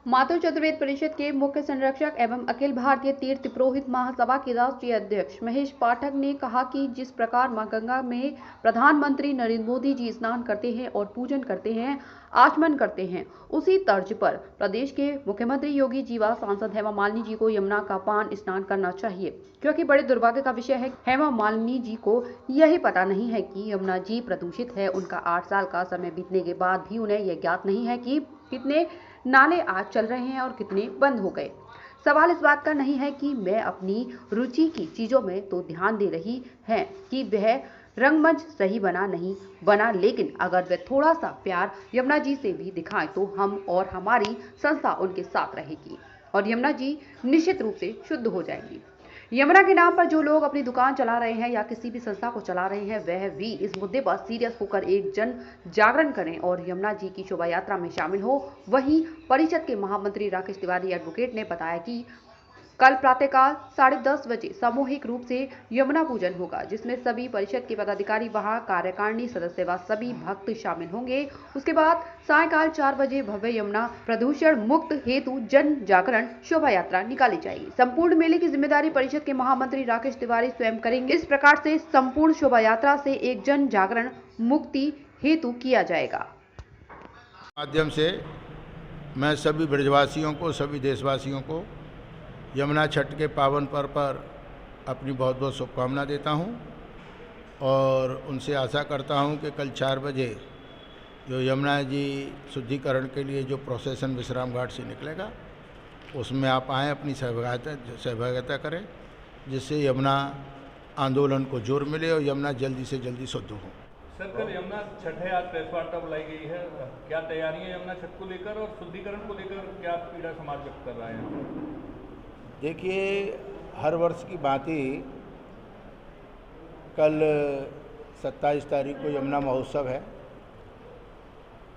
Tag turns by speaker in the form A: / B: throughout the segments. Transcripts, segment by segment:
A: मातु चतुर्वेद परिषद के मुख्य संरक्षक एवं अखिल भारतीय तीर्थ पुरोहित महासभा के राष्ट्रीय अध्यक्ष महेश पाठक ने कहा कि जिस प्रकार मां गंगा में प्रधानमंत्री नरेंद्र मोदी जी स्नान करते हैं और पूजन करते हैं, आचमन करते हैं, उसी तर्ज पर प्रदेश के मुख्यमंत्री योगी जी व सांसद हेमा मालिनी जी को यमुना का पान स्नान करना चाहिए, क्योंकि बड़े दुर्भाग्य का विषय है हेमा मालिनी जी को यही पता नहीं है कि यमुना जी प्रदूषित है। उनका 8 साल का समय बीतने के बाद भी उन्हें यह ज्ञात नहीं है कि कितने नाले आज चल रहे हैं और कितने बंद हो गए। सवाल इस बात का नहीं है कि मैं अपनी रुचि की चीजों में तो ध्यान दे रही है कि वह रंगमंच सही बना नहीं बना, लेकिन अगर वे थोड़ा सा प्यार यमुना जी से भी दिखाएं तो हम और हमारी संस्था उनके साथ रहेगी और यमुना जी निश्चित रूप से शुद्ध हो जाएंगी। यमुना के नाम पर जो लोग अपनी दुकान चला रहे हैं या किसी भी संस्था को चला रहे हैं, वह भी इस मुद्दे पर सीरियस होकर एक जन जागरण करें और यमुना जी की शोभा यात्रा में शामिल हो। वहीं परिषद के महामंत्री राकेश तिवारी एडवोकेट ने बताया कि कल प्रातःकाल 10:30 बजे सामूहिक रूप से यमुना पूजन होगा, जिसमें सभी परिषद के पदाधिकारी वहां कार्यकारिणी सदस्य व सभी भक्त शामिल होंगे। उसके बाद सायंकाल 4 बजे भव्य यमुना प्रदूषण मुक्त हेतु जन जागरण शोभा यात्रा निकाली जाएगी। संपूर्ण मेले की जिम्मेदारी परिषद के महामंत्री राकेश तिवारी स्वयं करेंगे। इस प्रकार से संपूर्ण शोभा यात्रा से एक जन जागरण मुक्ति हेतु किया जाएगा।
B: माध्यम से मैं सभी ब्रजवासियों को, सभी देशवासियों को यमुना छठ के पावन पर्व पर अपनी बहुत बहुत शुभकामना देता हूं और उनसे आशा करता हूं कि कल 4 बजे जो यमुना जी शुद्धिकरण के लिए जो प्रोसेसन विश्राम घाट से निकलेगा, उसमें आप आएँ, अपनी सहभागिता करें, जिससे यमुना आंदोलन को जोर मिले और यमुना जल्दी से जल्दी शुद्ध हो।
C: सर, कल यमुना छठ है, आज प्रेस वार्ता बुलाई गई है, क्या तैयारियां यमुना छठ को लेकर और शुद्धिकरण को लेकर क्या पीड़ा समाज व्यक्त कर रहा है?
B: देखिए, हर वर्ष की भांति कल 27 तारीख को यमुना महोत्सव है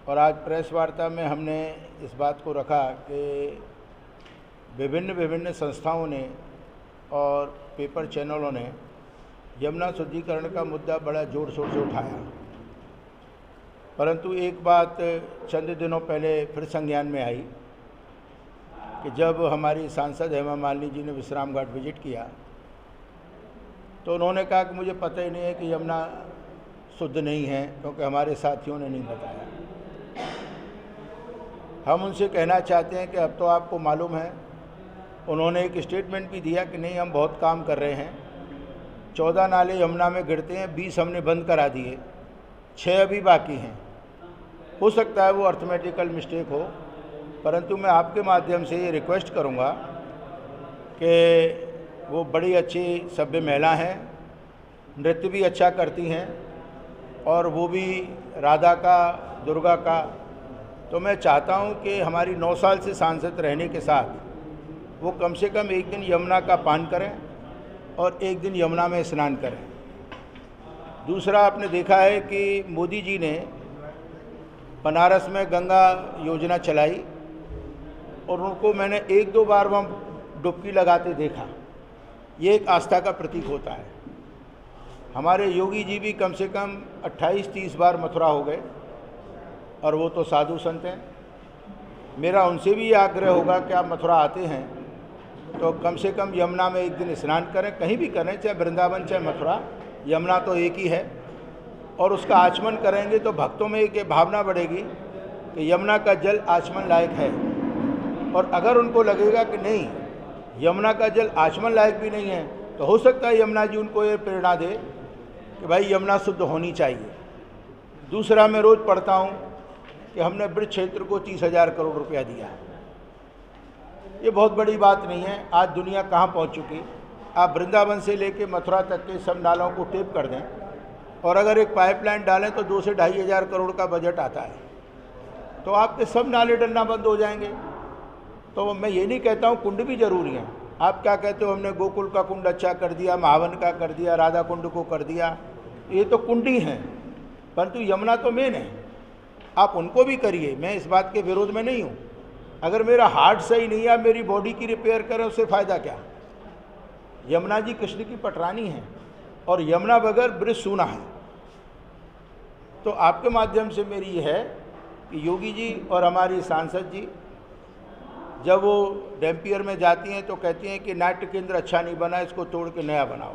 B: और आज प्रेस वार्ता में हमने इस बात को रखा कि विभिन्न संस्थाओं ने और पेपर चैनलों ने यमुना शुद्धिकरण का मुद्दा बड़ा जोर शोर से उठाया, परंतु एक बात चंद दिनों पहले फिर संज्ञान में आई कि जब हमारी सांसद हेमा मालिनी जी ने विश्राम घाट विजिट किया तो उन्होंने कहा कि मुझे पता ही नहीं है कि यमुना शुद्ध नहीं है, क्योंकि हमारे साथियों ने नहीं बताया। हम उनसे कहना चाहते हैं कि अब तो आपको मालूम है, उन्होंने एक स्टेटमेंट भी दिया कि नहीं, हम बहुत काम कर रहे हैं, 14 नाले यमुना में गिरते हैं, 20 हमने बंद करा दिए, 6 अभी बाकी हैं। हो सकता है वो अर्थमेटिकल मिस्टेक हो, परंतु मैं आपके माध्यम से ये रिक्वेस्ट करूँगा कि वो बड़ी अच्छी सभ्य महिला हैं, नृत्य भी अच्छा करती हैं और वो भी राधा का, दुर्गा का। तो मैं चाहता हूँ कि हमारी 9 साल से सांसद रहने के साथ वो कम से कम एक दिन यमुना का पान करें और एक दिन यमुना में स्नान करें। दूसरा, आपने देखा है कि मोदी जी ने बनारस में गंगा योजना चलाई और उनको मैंने 1-2 बार वहाँ डुबकी लगाते देखा। ये एक आस्था का प्रतीक होता है। हमारे योगी जी भी कम से कम 28-30 बार मथुरा हो गए और वो तो साधु संत हैं। मेरा उनसे भी ये आग्रह होगा कि आप मथुरा आते हैं तो कम से कम यमुना में एक दिन स्नान करें, कहीं भी करें, चाहे वृंदावन चाहे मथुरा, यमुना तो एक ही है। और उसका आचमन करेंगे तो भक्तों में एक भावना बढ़ेगी कि यमुना का जल आचमन लायक है। और अगर उनको लगेगा कि नहीं, यमुना का जल आचमन लायक भी नहीं है, तो हो सकता है यमुना जी उनको ये प्रेरणा दे कि भाई यमुना शुद्ध होनी चाहिए। दूसरा, मैं रोज़ पढ़ता हूँ कि हमने ब्रज क्षेत्र को 30,000 करोड़ रुपया दिया। ये बहुत बड़ी बात नहीं है। आज दुनिया कहाँ पहुँच चुकी। आप वृंदावन से लेके मथुरा तक के सब नालों को टेप कर दें और अगर एक पाइपलाइन डालें तो 2 से 2,500 करोड़ का बजट आता है, तो आपके सब नाले डलना बंद हो जाएंगे। तो मैं ये नहीं कहता हूँ कुंड भी ज़रूरी हैं। आप क्या कहते हो, हमने गोकुल का कुंड अच्छा कर दिया, महावन का कर दिया, राधा कुंड को कर दिया, ये तो कुंड ही हैं, परंतु यमुना तो मेन है। आप उनको भी करिए, मैं इस बात के विरोध में नहीं हूँ। अगर मेरा हार्ट सही नहीं है, मेरी बॉडी की रिपेयर करें, उससे फ़ायदा क्या। यमुना जी कृष्ण की पटरानी हैं और यमुना बगैर ब्रिज सूना है। तो आपके माध्यम से मेरी ये है कि योगी जी और हमारी सांसद जी जब वो डैम्पियर में जाती हैं तो कहती हैं कि नाट्य केंद्र अच्छा नहीं बना, इसको तोड़ के नया बनाओ।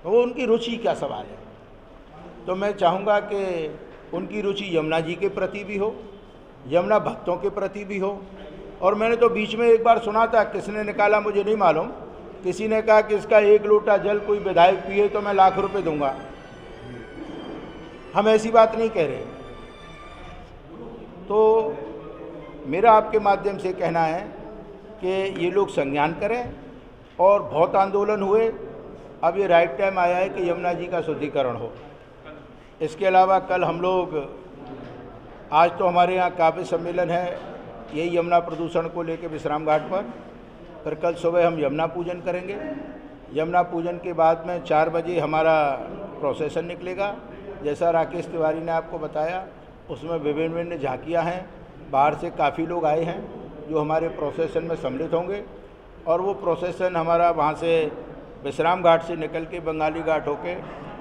B: तो वो उनकी रुचि क्या सवाल है। तो मैं चाहूँगा कि उनकी रुचि यमुना जी के प्रति भी हो, यमुना भक्तों के प्रति भी हो। और मैंने तो बीच में एक बार सुना था, किसने निकाला मुझे नहीं मालूम, किसी ने कहा कि इसका 1 लोटा जल कोई विधायक पिए तो मैं लाख रुपए दूंगा। हम ऐसी बात नहीं कह रहे। तो मेरा आपके माध्यम से कहना है कि ये लोग संज्ञान करें, और बहुत आंदोलन हुए, अब ये राइट टाइम आया है कि यमुना जी का शुद्धिकरण हो। इसके अलावा कल हम लोग, आज तो हमारे यहाँ काव्य सम्मेलन है यही यमुना प्रदूषण को लेकर विश्राम घाट पर, फिर कल सुबह हम यमुना पूजन करेंगे। यमुना पूजन के बाद में 4 बजे हमारा प्रोसेसन निकलेगा। जैसा राकेश तिवारी ने आपको बताया, उसमें विभिन्न झांकियाँ हैं, बाहर से काफ़ी लोग आए हैं जो हमारे प्रोसेसन में सम्मिलित होंगे। और वो प्रोसेसन हमारा वहाँ से विश्राम घाट से निकल के बंगाली घाट होके,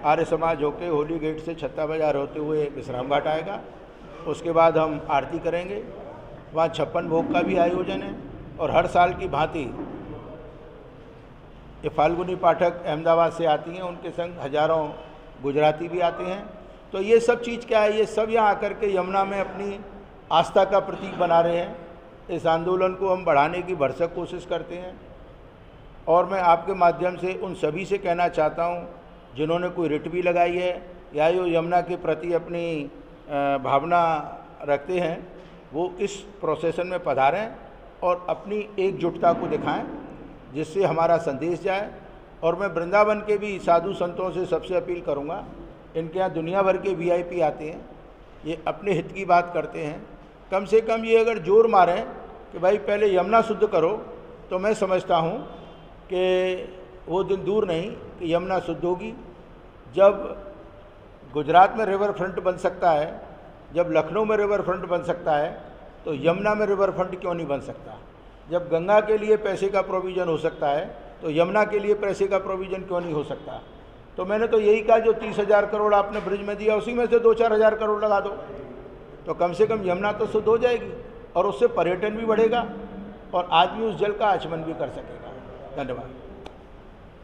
B: आर्य समाज होके, होली गेट से छत्ता बाजार होते हुए विश्राम घाट आएगा। उसके बाद हम आरती करेंगे। वहाँ 56 भोग का भी आयोजन है। और हर साल की भांति ये फाल्गुनी पाठक अहमदाबाद से आती हैं, उनके संग हजारों गुजराती भी आते हैं। तो ये सब चीज़ क्या है, ये सब यहाँ आकर के यमुना में अपनी आस्था का प्रतीक बना रहे हैं। इस आंदोलन को हम बढ़ाने की भरसक कोशिश करते हैं। और मैं आपके माध्यम से उन सभी से कहना चाहता हूँ जिन्होंने कोई रिट भी लगाई है या जो यमुना के प्रति अपनी भावना रखते हैं, वो इस प्रोसेसन में पधारें और अपनी एकजुटता को दिखाएं, जिससे हमारा संदेश जाए। और मैं वृंदावन के भी साधु संतों से सबसे अपील करूंगा, इनके यहाँ दुनिया भर के वीआईपी आते हैं, ये अपने हित की बात करते हैं। कम से कम ये अगर जोर मारें कि भाई पहले यमुना शुद्ध करो, तो मैं समझता हूँ कि वो दिन दूर नहीं कि यमुना शुद्ध होगी। जब गुजरात में रिवर फ्रंट बन सकता है, जब लखनऊ में रिवर फ्रंट बन सकता है, तो यमुना में रिवर फ्रंट क्यों नहीं बन सकता। जब गंगा के लिए पैसे का प्रोविज़न हो सकता है, तो यमुना के लिए पैसे का प्रोविज़न क्यों नहीं हो सकता। तो मैंने तो यही कहा, जो 30,000 करोड़ आपने ब्रिज में दिया, उसी में से 2-4 हज़ार करोड़ लगा दो, तो कम से कम यमुना तो शुद्ध हो जाएगी और उससे पर्यटन भी बढ़ेगा और आदमी उस जल का आचमन भी कर सकेगा। धन्यवाद।